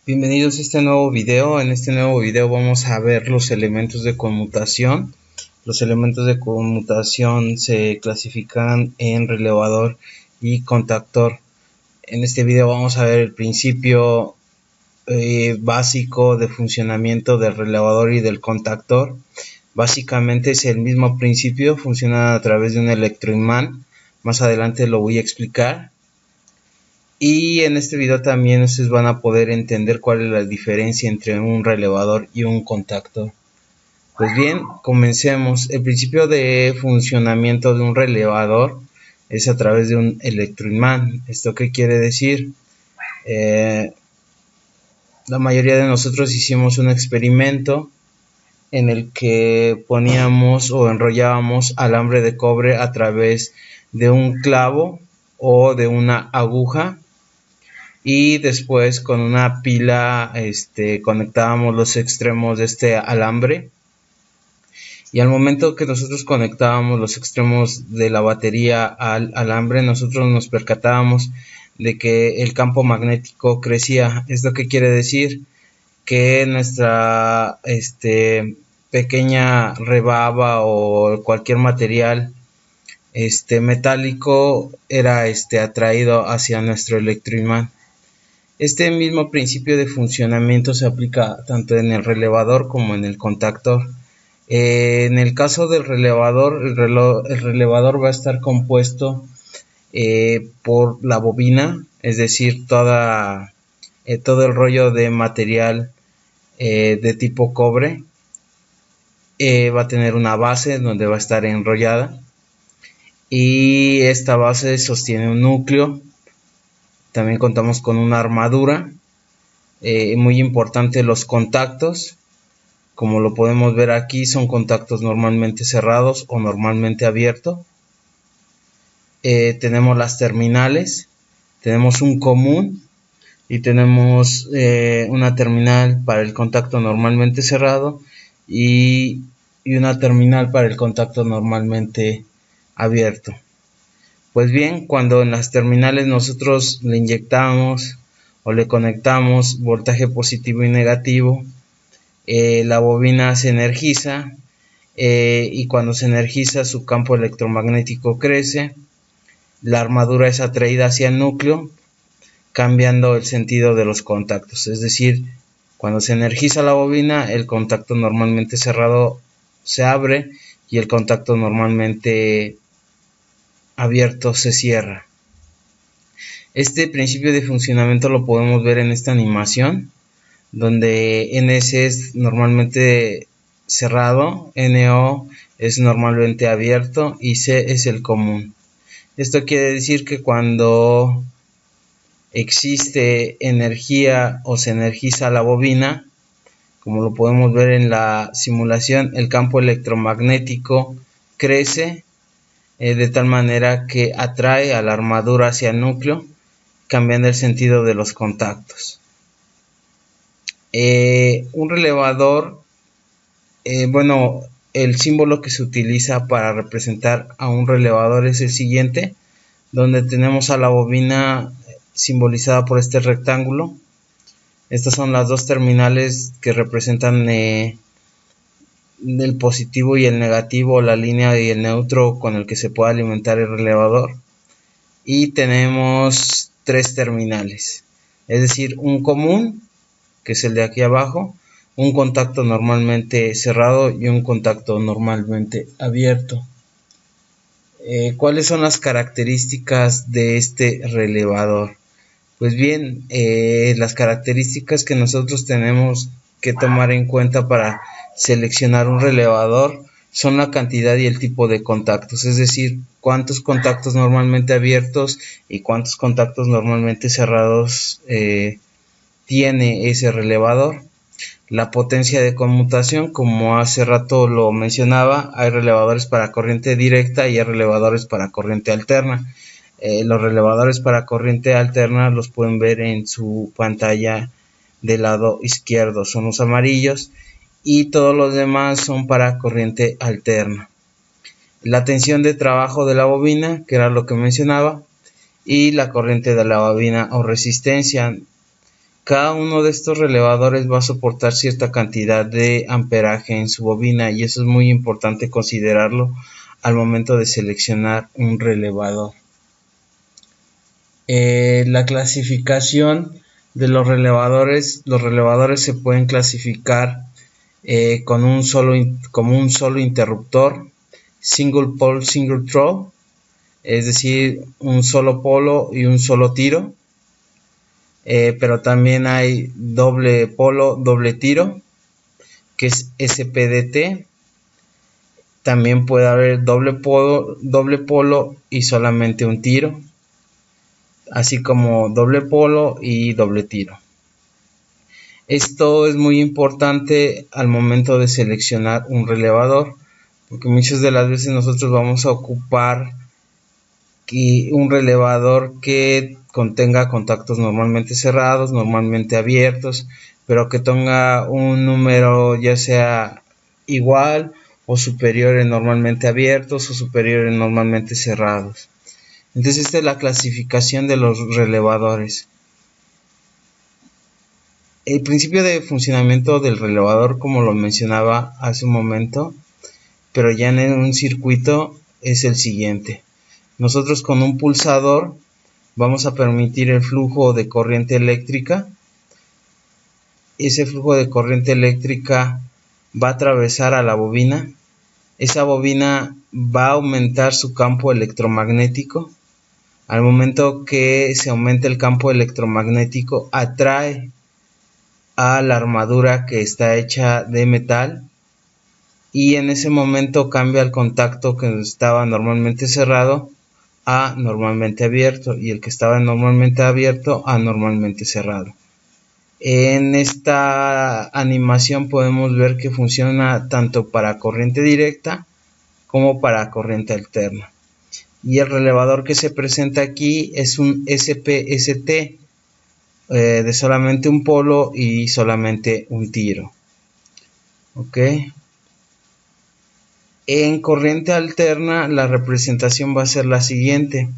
Bienvenidos a este nuevo video. En este nuevo video vamos a ver los elementos de conmutación. Los elementos de conmutación se clasifican en relevador y contactor. En este video vamos a ver el principio básico de funcionamiento del relevador y del contactor. Básicamente es el mismo principio, funciona a través de un electroimán. Más adelante lo voy a explicar. Y en este video también ustedes van a poder entender cuál es la diferencia entre un relevador y un contactor. Pues bien, comencemos. El principio de funcionamiento de un relevador es a través de un electroimán. ¿Esto qué quiere decir? La mayoría de nosotros hicimos un experimento en el que poníamos o enrollábamos alambre de cobre a través de un clavo o de una aguja. Y después con una pila conectábamos los extremos de este alambre, y al momento que nosotros conectábamos los extremos de la batería al alambre, nosotros nos percatábamos de que el campo magnético crecía. ¿Esto qué quiere decir? Que nuestra pequeña rebaba o cualquier material metálico era atraído hacia nuestro electroimán. Este mismo principio de funcionamiento se aplica tanto en el relevador como en el contactor. En el caso del relevador, el relevador va a estar compuesto por la bobina, es decir, todo el rollo de material de tipo cobre. Va a tener una base donde va a estar enrollada, y esta base sostiene un núcleo. También contamos con una armadura. Muy importante, los contactos. Como lo podemos ver aquí, son contactos normalmente cerrados o normalmente abiertos. Tenemos las terminales. Tenemos un común y tenemos una terminal para el contacto normalmente cerrado y una terminal para el contacto normalmente abierto. Pues bien, cuando en las terminales nosotros le inyectamos o le conectamos voltaje positivo y negativo, la bobina se energiza, y cuando se energiza su campo electromagnético crece. La armadura es atraída hacia el núcleo, cambiando el sentido de los contactos. Es decir, cuando se energiza la bobina, el contacto normalmente cerrado se abre y el contacto normalmente abierto se cierra. Este principio de funcionamiento lo podemos ver en esta animación, donde NS es normalmente cerrado, NO es normalmente abierto y C es el común. Esto quiere decir que cuando existe energía o se energiza la bobina, como lo podemos ver en la simulación, el campo electromagnético crece de tal manera que atrae a la armadura hacia el núcleo, cambiando el sentido de los contactos. Un relevador, el símbolo que se utiliza para representar a un relevador es el siguiente, donde tenemos a la bobina simbolizada por este rectángulo. Estas son las dos terminales que representan el positivo y el negativo, la línea y el neutro con el que se puede alimentar el relevador. Y tenemos tres terminales, es decir, un común, que es el de aquí abajo, un contacto normalmente cerrado y un contacto normalmente abierto. ¿Cuáles son las características de este relevador? Pues bien, las características que nosotros tenemos que tomar en cuenta para seleccionar un relevador son la cantidad y el tipo de contactos, es decir, cuántos contactos normalmente abiertos y cuántos contactos normalmente cerrados tiene ese relevador. La potencia de conmutación, como hace rato lo mencionaba, hay relevadores para corriente directa y hay relevadores para corriente alterna. Los relevadores para corriente alterna los pueden ver en su pantalla del lado izquierdo, son los amarillos, y todos los demás son para corriente alterna. La tensión de trabajo de la bobina, que era lo que mencionaba, y la corriente de la bobina o resistencia. Cada uno de estos relevadores va a soportar cierta cantidad de amperaje en su bobina y eso es muy importante considerarlo al momento de seleccionar un relevador. La clasificación de los relevadores se pueden clasificar como un solo interruptor, single pole, single throw, es decir, un solo polo y un solo tiro. Pero también hay doble polo, doble tiro, que es SPDT. También puede haber doble polo y solamente un tiro, así como doble polo y doble tiro. Esto es muy importante al momento de seleccionar un relevador, porque muchas de las veces nosotros vamos a ocupar un relevador que contenga contactos normalmente cerrados, normalmente abiertos, pero que tenga un número ya sea igual o superior en normalmente abiertos o superior en normalmente cerrados. Entonces esta es la clasificación de los relevadores. El principio de funcionamiento del relevador, como lo mencionaba hace un momento, pero ya en un circuito, es el siguiente. Nosotros con un pulsador vamos a permitir el flujo de corriente eléctrica. Ese flujo de corriente eléctrica va a atravesar a la bobina. Esa bobina va a aumentar su campo electromagnético. Al momento que se aumente el campo electromagnético, atrae a la armadura que está hecha de metal y en ese momento cambia el contacto que estaba normalmente cerrado a normalmente abierto y el que estaba normalmente abierto a normalmente cerrado. En esta animación podemos ver que funciona tanto para corriente directa como para corriente alterna. Y el relevador que se presenta aquí es un SPST de solamente un polo y solamente un tiro. ¿Ok? En corriente alterna la representación va a ser la siguiente.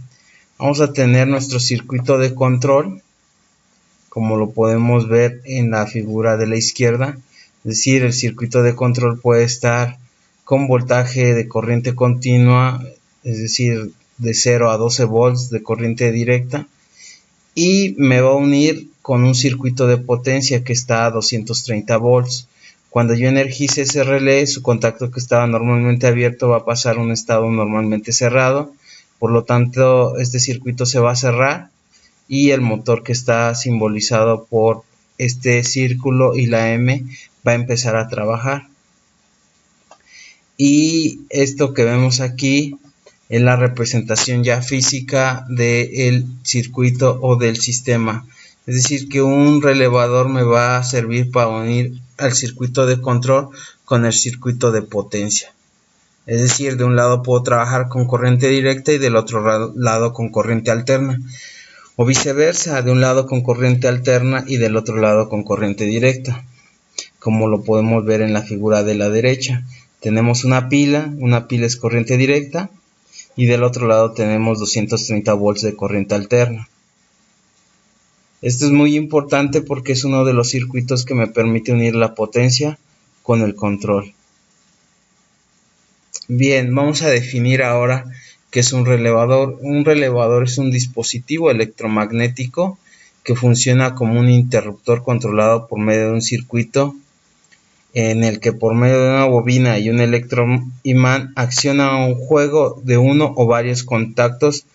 Vamos a tener nuestro circuito de control, como lo podemos ver en la figura de la izquierda. Es decir, el circuito de control puede estar con voltaje de corriente continua, es decir, de 0 a 12 volts de corriente directa. Y me va a unir con un circuito de potencia que está a 230 volts. Cuando yo energice ese relé, su contacto que estaba normalmente abierto va a pasar a un estado normalmente cerrado. Por lo tanto, este circuito se va a cerrar y el motor que está simbolizado por este círculo y la M va a empezar a trabajar. Y esto que vemos aquí es la representación ya física del circuito o del sistema. Es decir, que un relevador me va a servir para unir al circuito de control con el circuito de potencia. Es decir, de un lado puedo trabajar con corriente directa y del otro lado con corriente alterna. O viceversa, de un lado con corriente alterna y del otro lado con corriente directa. Como lo podemos ver en la figura de la derecha. Tenemos una pila es corriente directa y del otro lado tenemos 230 volts de corriente alterna. Esto es muy importante porque es uno de los circuitos que me permite unir la potencia con el control. Bien, vamos a definir ahora qué es un relevador. Un relevador es un dispositivo electromagnético que funciona como un interruptor controlado por medio de un circuito en el que por medio de una bobina y un electroimán acciona un juego de uno o varios contactos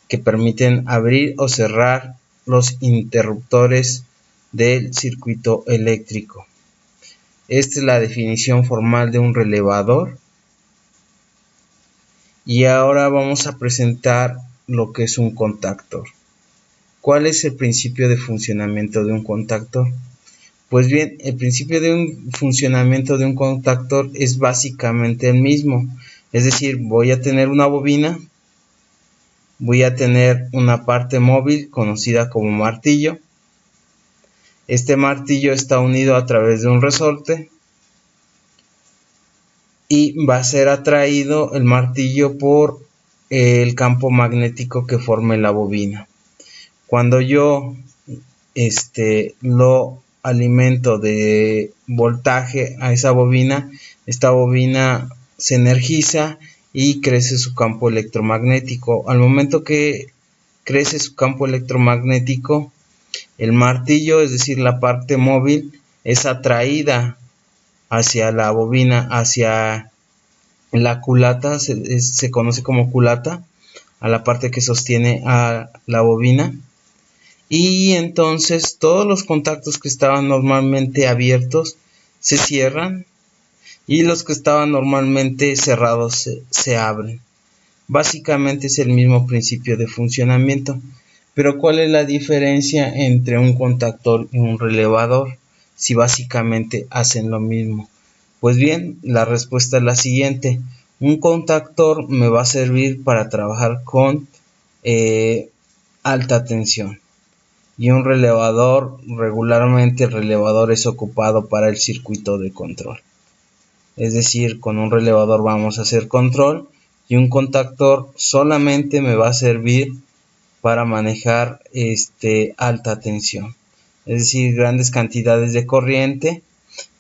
que permiten abrir o cerrar los interruptores del circuito eléctrico. Esta es la definición formal de un relevador. Y ahora vamos a presentar lo que es un contactor. ¿Cuál es el principio de funcionamiento de un contactor? Pues bien, el principio de un funcionamiento de un contactor es básicamente el mismo. Es decir, voy a tener una bobina, voy a tener una parte móvil conocida como martillo. Este martillo está unido a través de un resorte y va a ser atraído el martillo por el campo magnético que forme la bobina. Cuando yo lo alimento de voltaje a esa bobina, esta bobina se energiza y crece su campo electromagnético. Al momento que crece su campo electromagnético, el martillo, es decir, la parte móvil, es atraída hacia la bobina, hacia la culata, se conoce como culata, a la parte que sostiene a la bobina. Y entonces todos los contactos que estaban normalmente abiertos se cierran y los que estaban normalmente cerrados se abren. Básicamente es el mismo principio de funcionamiento. Pero ¿cuál es la diferencia entre un contactor y un relevador si básicamente hacen lo mismo? Pues bien, la respuesta es la siguiente. Un contactor me va a servir para trabajar con alta tensión. Y un relevador, regularmente el relevador es ocupado para el circuito de control. Es decir, con un relevador vamos a hacer control y un contactor solamente me va a servir para manejar alta tensión. Es decir, grandes cantidades de corriente,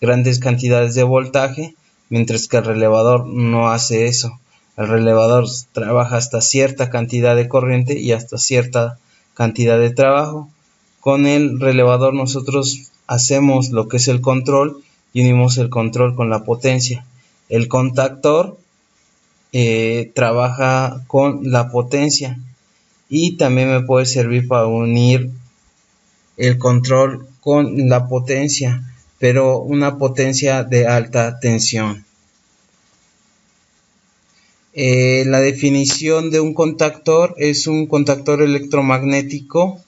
grandes cantidades de voltaje, mientras que el relevador no hace eso. El relevador trabaja hasta cierta cantidad de corriente y hasta cierta cantidad de trabajo. Con el relevador nosotros hacemos lo que es el control y unimos el control con la potencia. El contactor trabaja con la potencia y también me puede servir para unir el control con la potencia, pero una potencia de alta tensión. La definición de un contactor es un contactor electromagnético.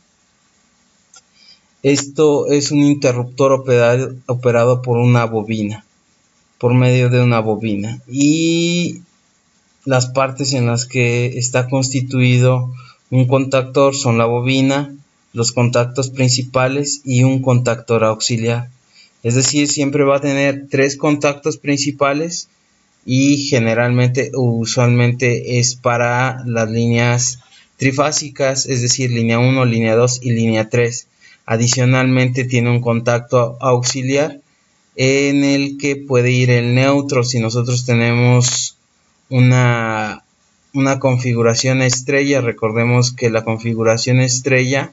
Esto es un interruptor operado por una bobina, por medio de una bobina. Y las partes en las que está constituido un contactor son la bobina, los contactos principales y un contactor auxiliar. Es decir, siempre va a tener 3 contactos principales y generalmente, usualmente es para las líneas trifásicas, es decir, línea 1, línea 2 y línea 3. Adicionalmente tiene un contacto auxiliar en el que puede ir el neutro si nosotros tenemos una configuración estrella. Recordemos que la configuración estrella,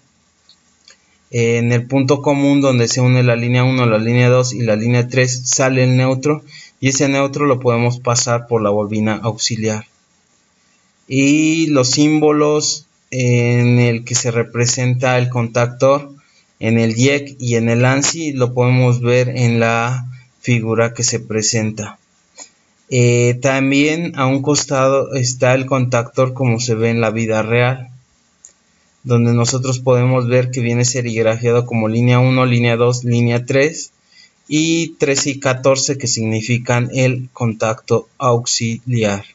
en el punto común donde se une la línea 1, la línea 2 y la línea 3 sale el neutro y ese neutro lo podemos pasar por la bobina auxiliar. Y los símbolos en el que se representa el contactor en el IEC y en el ANSI lo podemos ver en la figura que se presenta. También a un costado está el contactor como se ve en la vida real, donde nosotros podemos ver que viene serigrafiado como línea 1, línea 2, línea 3 y 13 y 14 que significan el contacto auxiliar.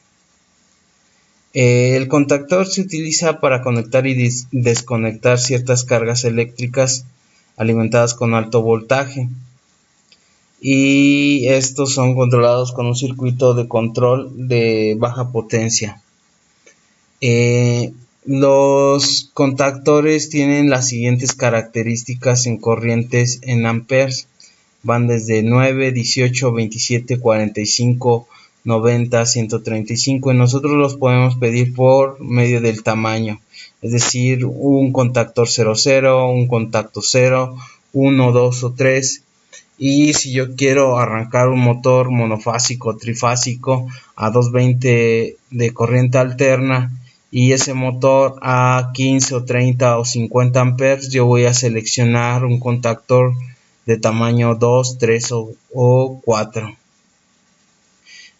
El contactor se utiliza para conectar y desconectar ciertas cargas eléctricas alimentadas con alto voltaje. Y estos son controlados con un circuito de control de baja potencia. Los contactores tienen las siguientes características en corrientes en amperes. Van desde 9, 18, 27, 45, 90, 135 y nosotros los podemos pedir por medio del tamaño. Es decir, un contactor 00, un contacto 0, 1, 2 o 3. Y si yo quiero arrancar un motor monofásico, trifásico a 220 de corriente alterna y ese motor a 15 o 30 o 50 amperes, yo voy a seleccionar un contactor de tamaño 2, 3 o 4.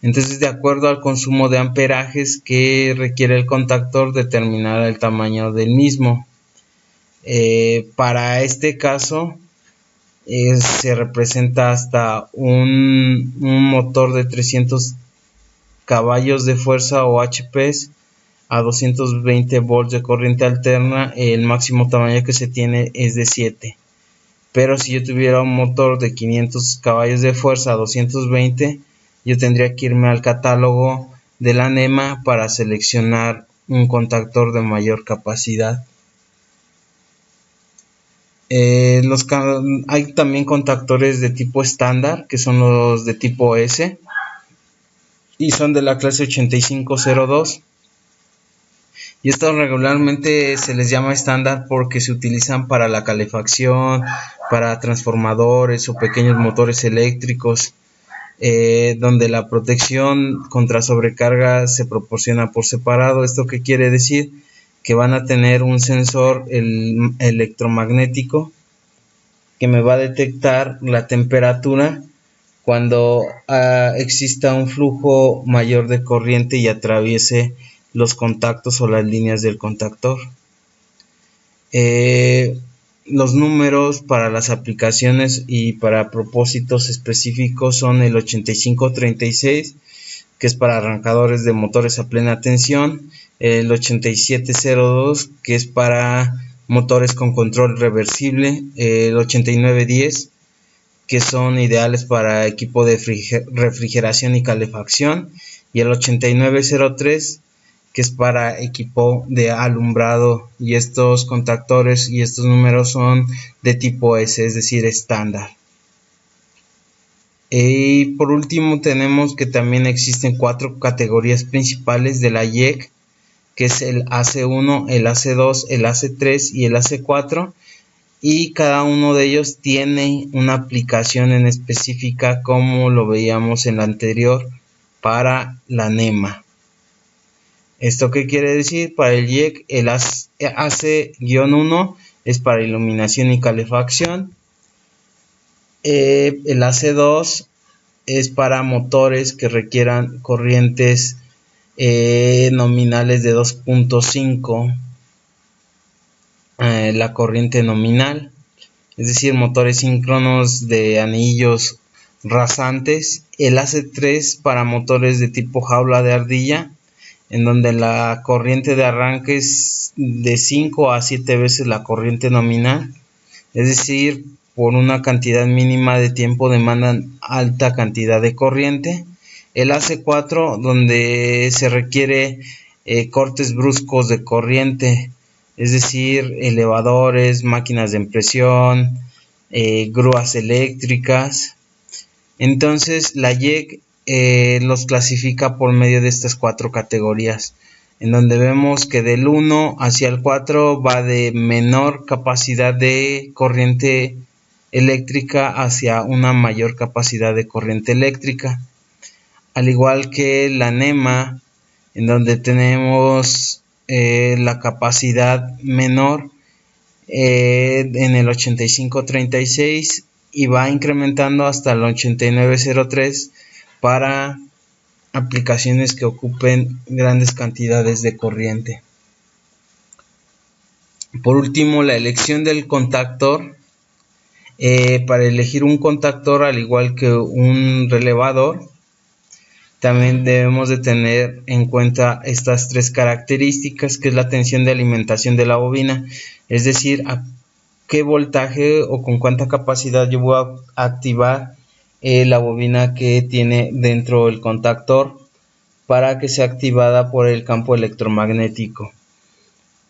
Entonces, de acuerdo al consumo de amperajes que requiere el contactor, determinará el tamaño del mismo. Para este caso, se representa hasta un motor de 300 caballos de fuerza o HPs a 220 volts de corriente alterna. El máximo tamaño que se tiene es de 7. Pero si yo tuviera un motor de 500 caballos de fuerza a 220, yo tendría que irme al catálogo de la NEMA para seleccionar un contactor de mayor capacidad. Hay también contactores de tipo estándar, que son los de tipo S, y son de la clase 8502. Y estos regularmente se les llama estándar porque se utilizan para la calefacción, para transformadores o pequeños motores eléctricos, donde la protección contra sobrecarga se proporciona por separado. ¿Esto qué quiere decir? Que van a tener un sensor electromagnético que me va a detectar la temperatura cuando exista un flujo mayor de corriente y atraviese los contactos o las líneas del contactor. Los números para las aplicaciones y para propósitos específicos son el 8536, que es para arrancadores de motores a plena tensión, el 8702, que es para motores con control reversible, el 8910, que son ideales para equipo de refrigeración y calefacción, y el 8903, que es para equipo de alumbrado. Y estos contactores y estos números son de tipo S, es decir, estándar. Y por último tenemos que también existen 4 categorías principales de la IEC, que es el AC1, el AC2, el AC3 y el AC4, y cada uno de ellos tiene una aplicación en específica, como lo veíamos en la anterior para la NEMA. ¿Esto qué quiere decir? Para el IEC, el AC-1 es para iluminación y calefacción. El AC2 es para motores que requieran corrientes nominales de 2.5, la corriente nominal, es decir, motores síncronos de anillos rasantes. El AC3 para motores de tipo jaula de ardilla, en donde la corriente de arranque es de 5 a 7 veces la corriente nominal, es decir, por una cantidad mínima de tiempo demandan alta cantidad de corriente. El AC4, donde se requiere cortes bruscos de corriente, es decir, elevadores, máquinas de impresión, grúas eléctricas. Entonces la IEC los clasifica por medio de estas 4 categorías, en donde vemos que del 1 hacia el 4 va de menor capacidad de corriente eléctrica hacia una mayor capacidad de corriente eléctrica, al igual que la NEMA, en donde tenemos la capacidad menor en el 8536 y va incrementando hasta el 8903 para aplicaciones que ocupen grandes cantidades de corriente. Por último, la elección del contactor. Para elegir un contactor, al igual que un relevador, también debemos de tener en cuenta estas 3 características, que es la tensión de alimentación de la bobina, es decir, a qué voltaje o con cuánta capacidad yo voy a activar la bobina que tiene dentro el contactor para que sea activada por el campo electromagnético.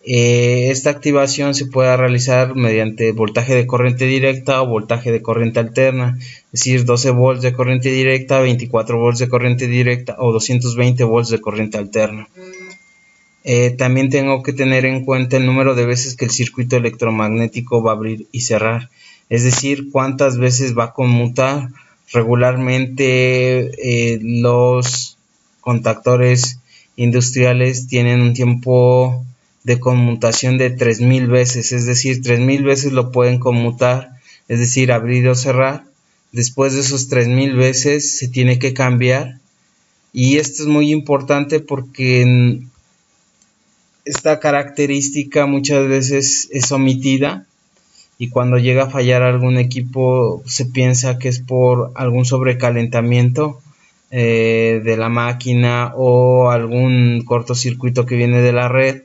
Esta activación se puede realizar mediante voltaje de corriente directa o voltaje de corriente alterna, es decir, 12 volts de corriente directa, 24 volts de corriente directa o 220 volts de corriente alterna. También tengo que tener en cuenta el número de veces que el circuito electromagnético va a abrir y cerrar, es decir, cuántas veces va a conmutar. Regularmente los contactores industriales tienen un tiempo de conmutación de 3000 veces, es decir, 3000 veces lo pueden conmutar, es decir, abrir o cerrar. Después de esos 3000 veces se tiene que cambiar, y esto es muy importante porque esta característica muchas veces es omitida, y cuando llega a fallar algún equipo se piensa que es por algún sobrecalentamiento de la máquina o algún cortocircuito que viene de la red,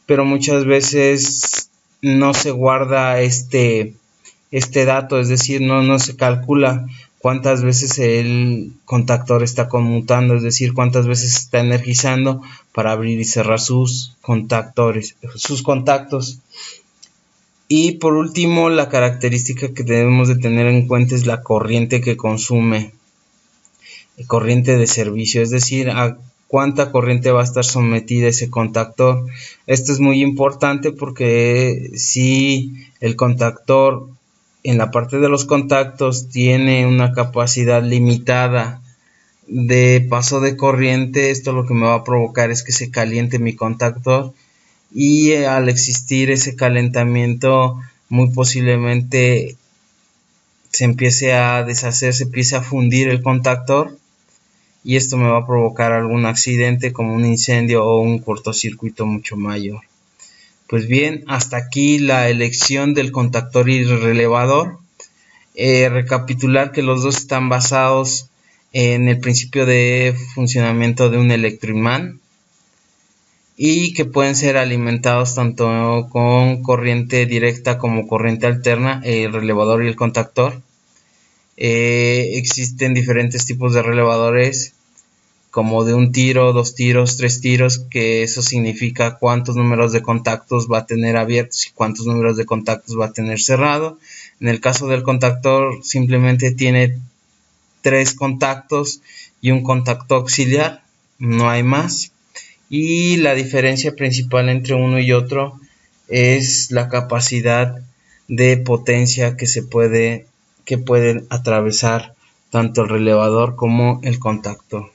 pero muchas veces no se guarda este dato, es decir, no se calcula cuántas veces el contactor está conmutando, es decir, cuántas veces está energizando para abrir y cerrar sus contactos. Y por último, la característica que debemos de tener en cuenta es la corriente que consume, corriente de servicio, es decir, a cuánta corriente va a estar sometida ese contactor. Esto es muy importante porque si el contactor en la parte de los contactos tiene una capacidad limitada de paso de corriente, esto lo que me va a provocar es que se caliente mi contactor, y al existir ese calentamiento muy posiblemente se empiece a deshacer, se empiece a fundir el contactor, y esto me va a provocar algún accidente como un incendio o un cortocircuito mucho mayor. Pues bien, hasta aquí la elección del contactor y relevador. Recapitular que los dos están basados en el principio de funcionamiento de un electroimán y que pueden ser alimentados tanto con corriente directa como corriente alterna, el relevador y el contactor. Existen diferentes tipos de relevadores, como de un tiro, 2 tiros, 3 tiros, que eso significa cuántos números de contactos va a tener abiertos y cuántos números de contactos va a tener cerrado. En el caso del contactor simplemente tiene 3 contactos y un contacto auxiliar, no hay más. Y la diferencia principal entre uno y otro es la capacidad de potencia que pueden atravesar tanto el relevador como el contactor.